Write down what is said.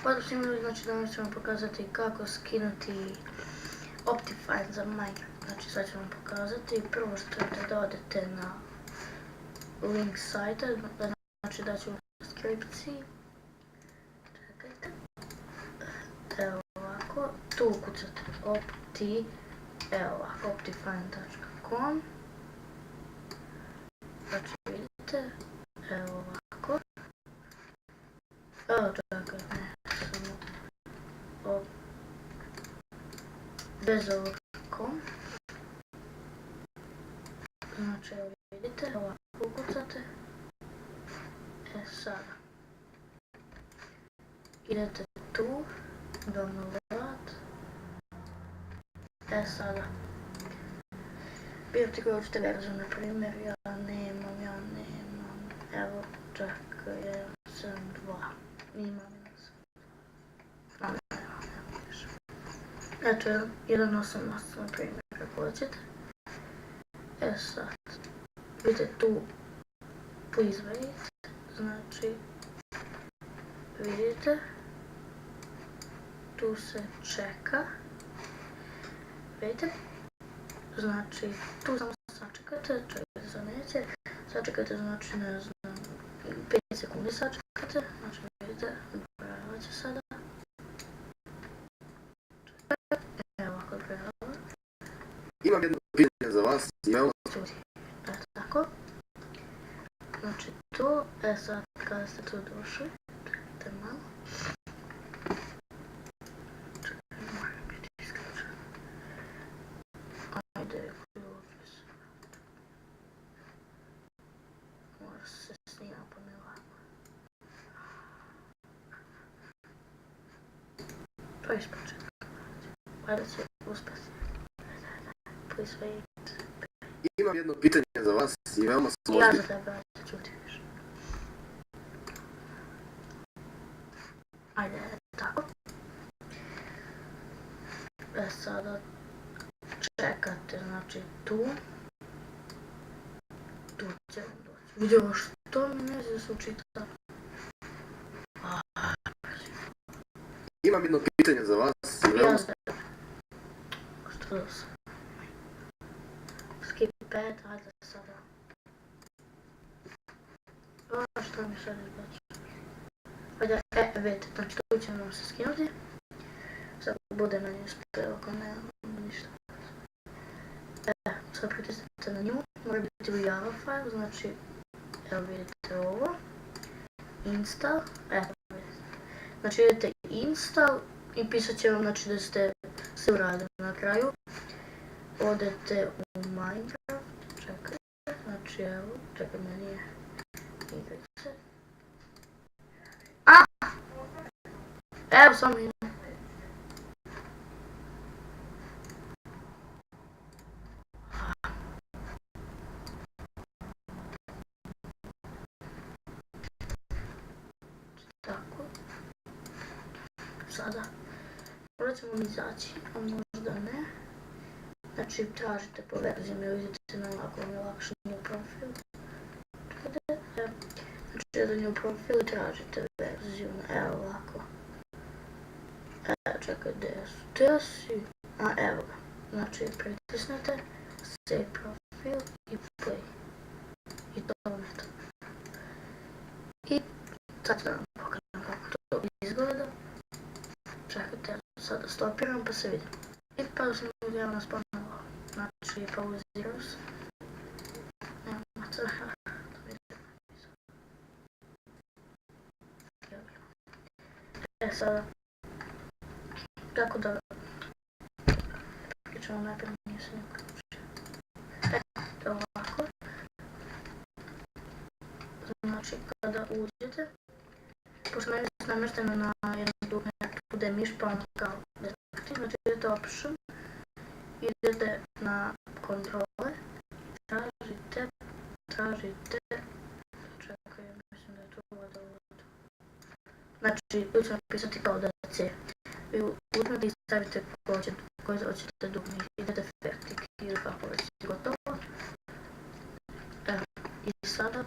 Pozdrav svima ljudi, znači danas ću vam pokazati kako skinuti Optifine za Minecraft. Znači sad ću vam pokazati, prvo što trebate da odete na link sajta, znači da ću u deskripciji. Čekajte. Evo ovako, tu ukucate optifine.com. Znači vidite, evo ovako. Evo čekaj, ne, samo bez ovog kom. Znači evo vidite, ovako ukucate. Sada idete tu, download. Sada birate koju ćete verziju, na primjer, ja nemam, evo čekaj, 1.7.2, imam 1.7.2, eto 1.8.8 na primjer, kako hoćete. Sad vidite tu please wait, znači vidite tu se čeka, vidite, znači tu samo sačekate, čekajte sad neće, sačekajte znači ne znam 5 sekundi sačekate, znači vidite, brojava će sada, evo ovako brojava. Imam jedno pitanje za vas, Tako, znači to, sad kada ste tu došli, čekajte malo. Čekaj, moram biti isključen. Ajde, uključi se. Mora se snima pa ne lako. To je ispočetka. Ajde će uspjeti. Please wait. Imam jedno pitanje za vas i veoma sam Ja za tebe, ajde, čuti više. Ajde, tako. Sada čekate, znači tu. Tu će vam doći. Vidio što mi ne zna da se učita. Imam jedno pitanje za vas i veoma... Ja za tebe. Što da sam? Skip 5, ajde sada. Što mi sad izbaču? Ajde, vidite, znači tu će nam se skinuti. Sad bude meni uspjelo, ako ne, ništa. Sad pritisnete na nju, mora biti u Java file, znači, evo vidite ovo. Install, evo vidite. Znači idete install i pisat će vam znači da ste sve uradili na kraju. Odete u Minecraft, čekaj, znači evo, čekaj meni je igrice. Evo samo idem. Tako. Sada morat ćemo izaći, a možda ne. Znači tražite po verzijama ili idete na ovako vam je lakše new profil. Znači jedan new profil i tražite verziju na evo ovako. Čekaj, gdje si? Evo ga. Znači pritisnete save profil i play. I to vam je to. I sad ću vam pokazati kako to izgleda. Čekajte, sada stopiram pa se vidim. I pa sam vidjela nas ponovno. Znači pauzirao se. Nema crha. Sada tako da pričamo najprije nije se neko učio. To ovako. Znači kada uđete, pošto meni je namješteno na jedan dugme bude miš pa ono kao desktop, znači idete option, idete na kontrole, tražite, čekaj, mislim da je to ovo. Znači, tu ću napisati kao da C. Vi uzmete i stavite koji hoćete dugme. Idete vertik ili kako već gotovo. I sada